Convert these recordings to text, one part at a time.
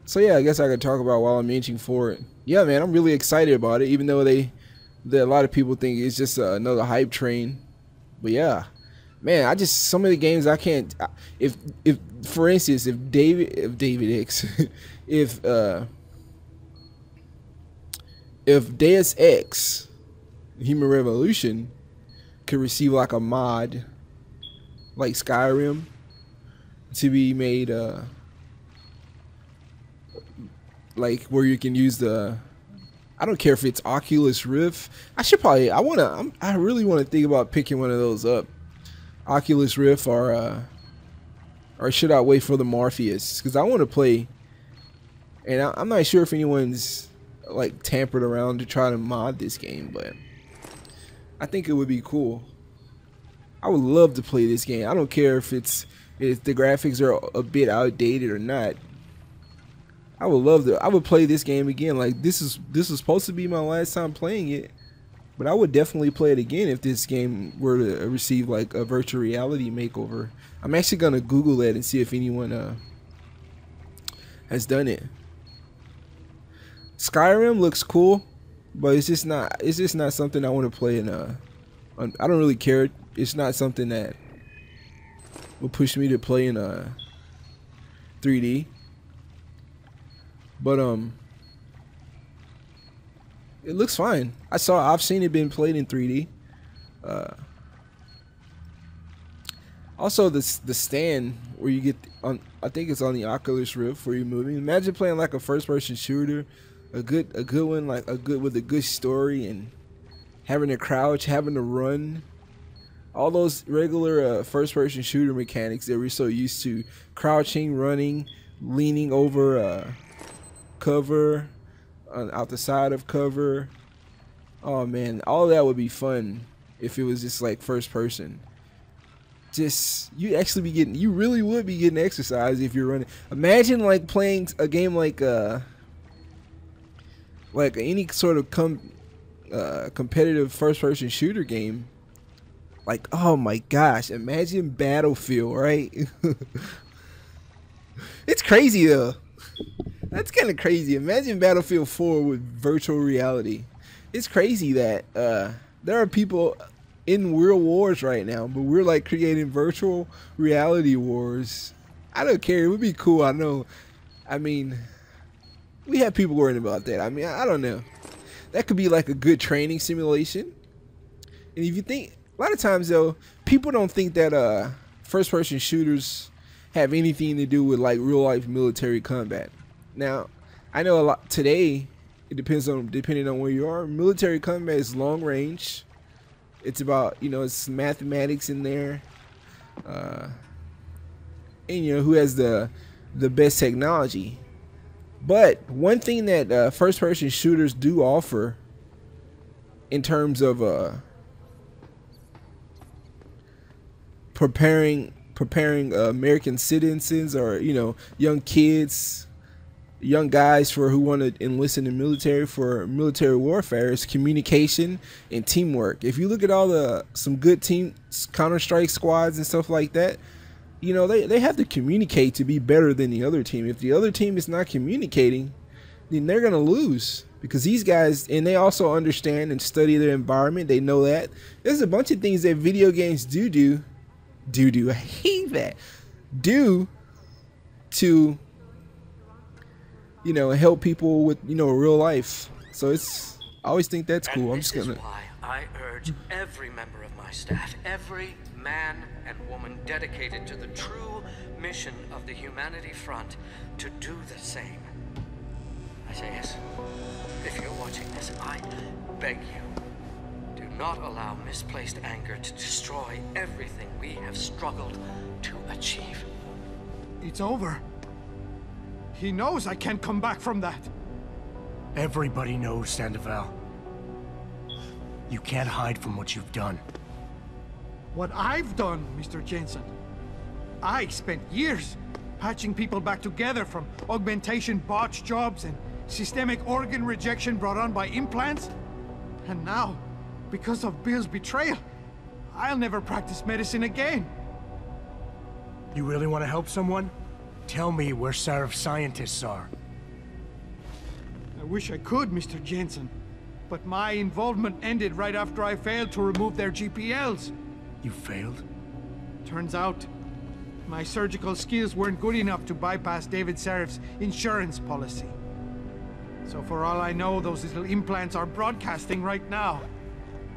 So yeah, I guess I could talk about while I'm inching forward. Yeah, man, I'm really excited about it, even though that a lot of people think it's just another hype train. But yeah, man, I just some of the games I can't. If for instance, if David X, if uh, if Deus Ex, Human Revolution, could receive like a mod like Skyrim to be made like where you can use the I don't care if it's Oculus Rift. I really want to think about picking one of those up. Oculus Rift or should I wait for the Morpheus? Cuz I want to play and I'm not sure if anyone's like tampered around to try to mod this game, but I think it would be cool. I would love to play this game. I don't care if the graphics are a bit outdated or not. I would love to. I would play this game again. Like this is supposed to be my last time playing it, but I would definitely play it again if this game were to receive like a virtual reality makeover. I'm actually gonna Google that and see if anyone has done it. Skyrim looks cool, but it's just not. It's just not something I want to play in. I don't really care. It's not something that will push me to play in 3D. But it looks fine. I've seen it been played in 3D. Also the stand where you get on, I think it's on the Oculus Rift where you're moving. Imagine playing like a first person shooter, a good one, like with a good story, and having to crouch, having to run. All those regular first person shooter mechanics that we're so used to, crouching, running, leaning over cover, out the side of cover. Oh man, all that would be fun if it was just like first person. Just you really would be getting exercise if you're running. Imagine like playing a game like any sort of competitive first person shooter game. Like, oh my gosh, imagine Battlefield, right? It's crazy though. That's kind of crazy. Imagine Battlefield 4 with virtual reality. It's crazy that there are people in real wars right now, but we're like creating virtual reality wars. I don't care. It would be cool. I know. I mean, we have people worrying about that. I mean, I don't know. That could be like a good training simulation. And if you think, a lot of times though, people don't think that first-person shooters have anything to do with like real-life military combat. Now, I know a lot today. It depending on where you are. Military combat is long range. It's about it's mathematics in there, and who has the best technology. But one thing that first-person shooters do offer, in terms of preparing American citizens or young kids, young guys who want to enlist in the military for military warfare, is communication and teamwork. If you look at some good team Counter-Strike squads and stuff like that, they have to communicate to be better than the other team. If the other team is not communicating, then they're gonna lose, because these guys, and they also understand and study their environment. They know that there's a bunch of things that video games do I hate that do to help people with real life. So I always think that's cool. I'm just gonna. This is why I urge every member of my staff, every man and woman dedicated to the true mission of the Humanity Front, to do the same. Isaias, if you're watching this, I beg you, do not allow misplaced anger to destroy everything we have struggled to achieve. It's over. He knows I can't come back from that. Everybody knows, Sandoval. You can't hide from what you've done. What I've done, Mr. Jensen. I spent years patching people back together from augmentation botch jobs and systemic organ rejection brought on by implants. And now, because of Bill's betrayal, I'll never practice medicine again. You really want to help someone? Tell me where Sarif's scientists are. I wish I could, Mr. Jensen. But my involvement ended right after I failed to remove their GPLs. You failed? Turns out, my surgical skills weren't good enough to bypass David Serif's insurance policy. So for all I know, those little implants are broadcasting right now.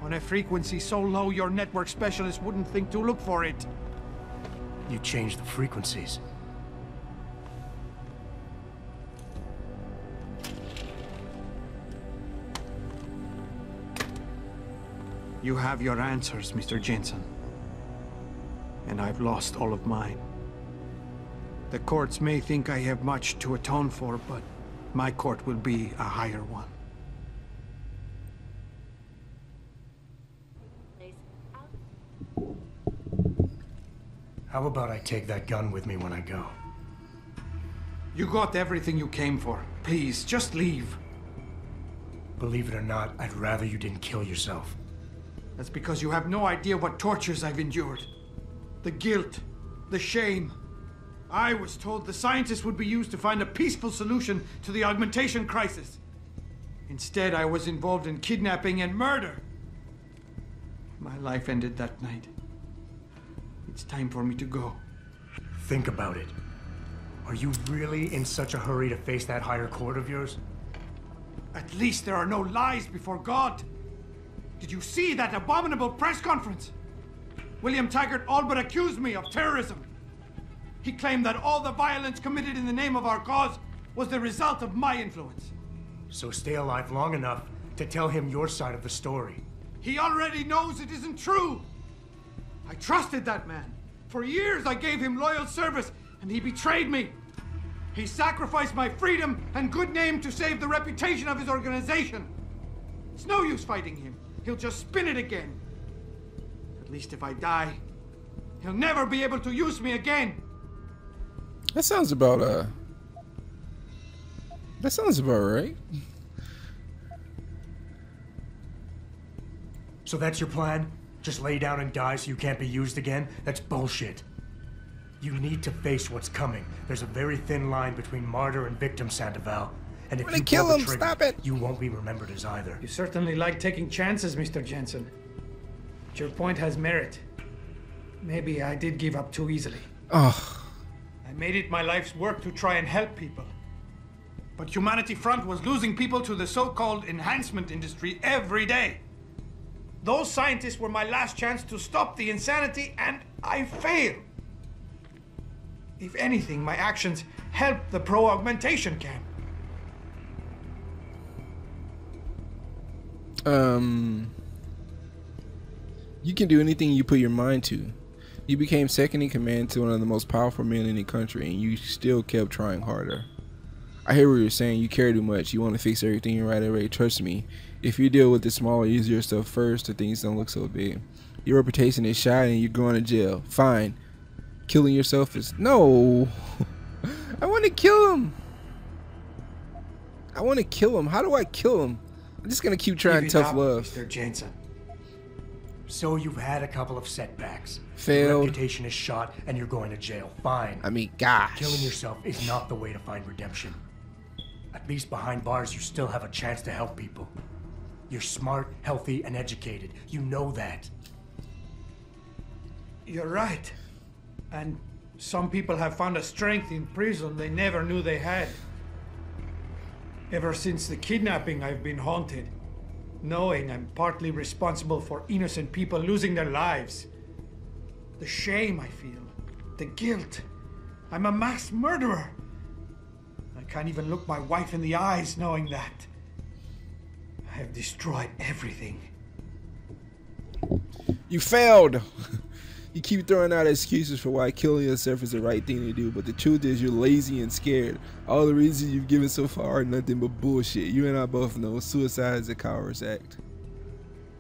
On a frequency so low your network specialist wouldn't think to look for it. You changed the frequencies. You have your answers, Mr. Jensen. And I've lost all of mine. The courts may think I have much to atone for, but my court will be a higher one. How about I take that gun with me when I go? You got everything you came for. Please, just leave. Believe it or not, I'd rather you didn't kill yourself. That's because you have no idea what tortures I've endured. The guilt, the shame. I was told the scientists would be used to find a peaceful solution to the augmentation crisis. Instead, I was involved in kidnapping and murder. My life ended that night. It's time for me to go. Think about it. Are you really in such a hurry to face that higher court of yours? At least there are no lies before God. Did you see that abominable press conference? William Taggart all but accused me of terrorism. He claimed that all the violence committed in the name of our cause was the result of my influence. So stay alive long enough to tell him your side of the story. He already knows it isn't true. I trusted that man. For years I gave him loyal service, and he betrayed me. He sacrificed my freedom and good name to save the reputation of his organization. It's no use fighting him. He'll just spin it again. At least if I die, he'll never be able to use me again. That sounds about right. So that's your plan? Just lay down and die so you can't be used again? That's bullshit. You need to face what's coming. There's a very thin line between martyr and victim, Sandoval. And if you kill pull the him, trigger, stop it. you won't be remembered as either. You certainly like taking chances, Mr. Jensen. But your point has merit. Maybe I did give up too easily. Oh. I made it my life's work to try and help people. But Humanity Front was losing people to the so-called enhancement industry every day. Those scientists were my last chance to stop the insanity, and I failed. If anything, my actions helped the pro-augmentation camp. You can do anything you put your mind to. You became second in command to one of the most powerful men in the country, and you still kept trying harder. I hear what you're saying. You care too much. You want to fix everything right away. Trust me. If you deal with the smaller, easier stuff first, the things don't look so big. Your reputation is shot and you're going to jail. Fine. Killing yourself is... No. I want to kill him. I want to kill him. How do I kill him? I'm just going to keep trying tough love. Mr. Jensen. So you've had a couple of setbacks. Failed. Your reputation is shot and you're going to jail. Fine. I mean, gosh. Killing yourself is not the way to find redemption. At least behind bars, you still have a chance to help people. You're smart, healthy, and educated. You know that. You're right. And some people have found a strength in prison they never knew they had. Ever since the kidnapping, I've been haunted, knowing I'm partly responsible for innocent people losing their lives. The shame I feel, the guilt. I'm a mass murderer. I can't even look my wife in the eyes knowing that. I have destroyed everything. You failed. You keep throwing out excuses for why killing yourself is the right thing to do, but the truth is you're lazy and scared. All the reasons you've given so far are nothing but bullshit. You and I both know suicide is a coward's act.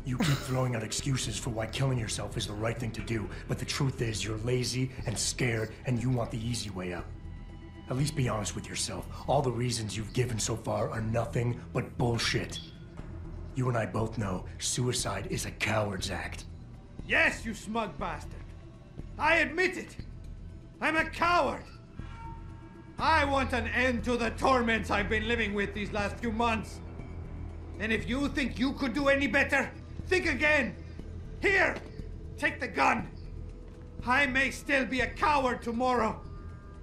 You keep throwing out excuses for why killing yourself is the right thing to do, but the truth is you're lazy and scared and you want the easy way out. At least be honest with yourself. All the reasons you've given so far are nothing but bullshit. You and I both know suicide is a coward's act. Yes, you smug bastard. I admit it. I'm a coward. I want an end to the torments I've been living with these last few months. And if you think you could do any better, think again. Here, take the gun. I may still be a coward tomorrow,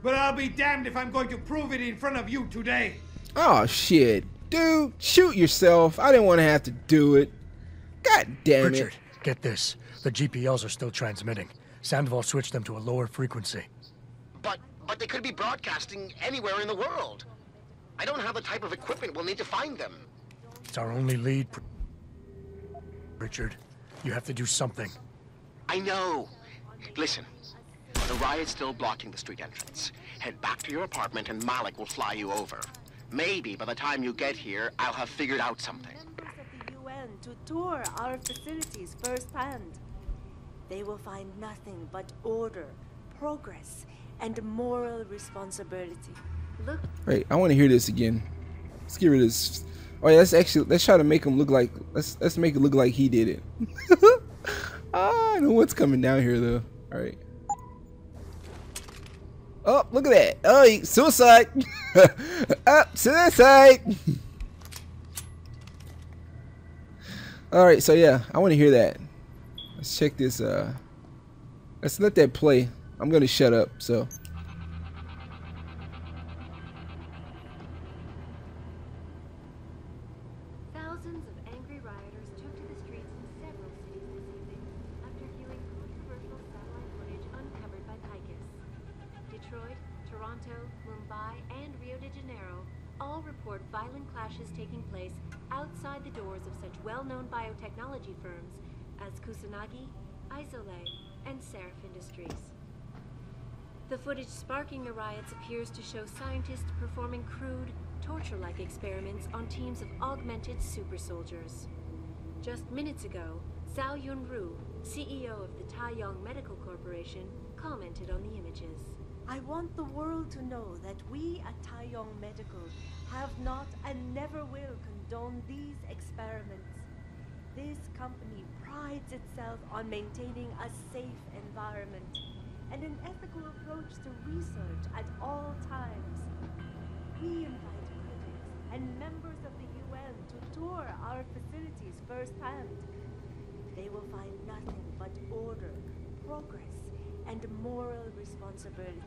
but I'll be damned if I'm going to prove it in front of you today. Oh shit. Dude, shoot yourself. I didn't want to have to do it. God damn Richard, it. get this. The GPLs are still transmitting. Sandoval switched them to a lower frequency. But they could be broadcasting anywhere in the world. I don't have the type of equipment we'll need to find them. It's our only lead. Richard, you have to do something. I know. Listen, the riot's still blocking the street entrance. Head back to your apartment and Malik will fly you over. Maybe by the time you get here, I'll have figured out something. Members of the UN to tour our facilities firsthand. They will find nothing but order, progress, and moral responsibility. Look. Wait, I want to hear this again. Let's get rid of this. Oh yeah, let's try to make him look like let's make it look like he did it. I know what's coming down here though. All right. Oh, look at that. Oh, suicide. Suicide. All right, so yeah, I want to hear that. Let's check this. Let's let that play. I'm gonna shut up. So. Thousands of angry rioters took to the streets in several cities this evening after viewing controversial satellite footage uncovered by Picus. Detroit, Toronto, Mumbai, and Rio de Janeiro all report violent clashes taking place outside the doors of such well-known biotechnology firms as Kusanagi, Isole, and Seraph Industries. The footage sparking the riots appears to show scientists performing crude, torture-like experiments on teams of augmented super soldiers. Just minutes ago, Zhao Yunru, CEO of the Taiyong Medical Corporation, commented on the images. I want the world to know that we at Taiyong Medical have not and never will condone these experiments. This company prides itself on maintaining a safe environment and an ethical approach to research at all times. We invite critics and members of the UN to tour our facilities firsthand. They will find nothing but order, progress, and moral responsibility.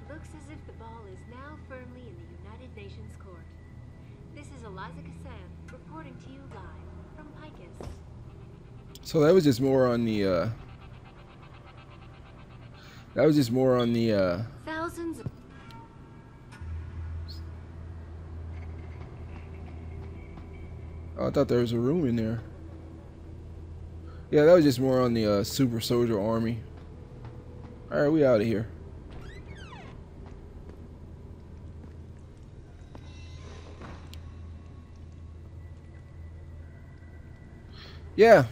Looks as if the ball is now firmly in the United Nations Court. This is Eliza Kassan reporting to you live from Picus. So that was just more on the Thousands of Oh, I thought there was a room in there. Yeah, that was just more on the super soldier army. Alright, we out of here. Yeah.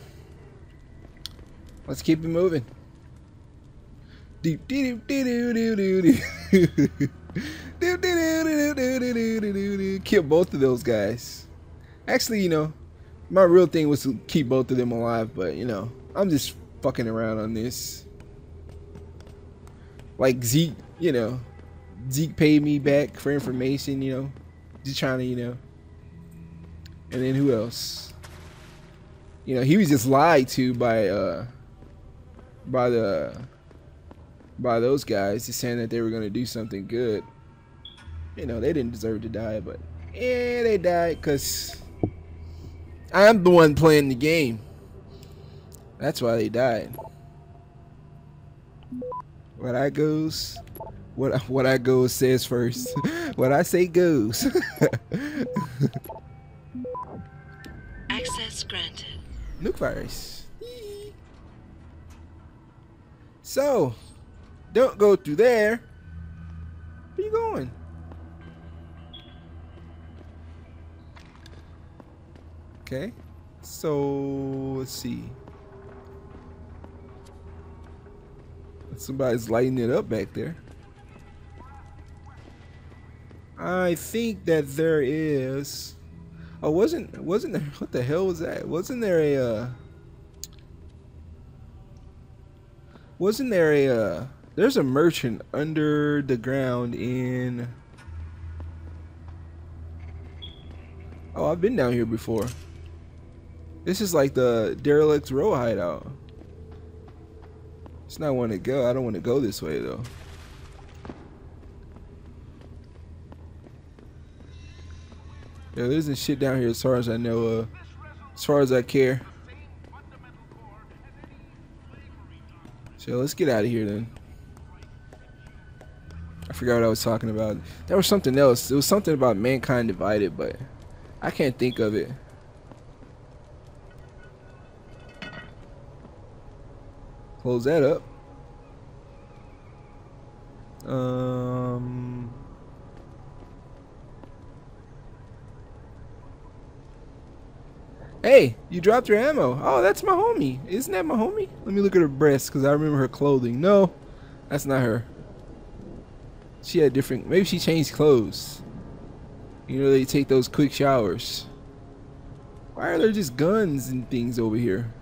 Let's keep it moving. Kill both of those guys. Actually, you know, my real thing was to keep both of them alive, but you know, I'm just fucking around on this. Like Zeke, you know, Zeke paid me back for information, you know, just trying to, you know. And then who else? You know, he was just lied to by those guys, just saying that they were gonna do something good. You know, they didn't deserve to die, but yeah, they died because I'm the one playing the game. That's why they died. What I goes says first. What I say goes. Access granted. Nuke virus. So, don't go through there. Where you going? Okay. So, let's see. Somebody's lighting it up back there. I think that there is. Oh, wasn't there? What the hell was that? Wasn't there a? Wasn't there a? There's a merchant under the ground in. Oh, I've been down here before. This is like the derelict row hideout. It's not one to go. I don't want to go this way though. Yeah, there isn't shit down here as far as I know of. As far as I care. So let's get out of here then. I forgot what I was talking about. There was something else. It was something about mankind divided, but I can't think of it. Close that up. Hey, you dropped your ammo. Oh, that's my homie. Isn't that my homie? Let me look at her breasts because I remember her clothing. No, that's not her. She had different. Maybe she changed clothes. You know, they take those quick showers. Why are there just guns and things over here?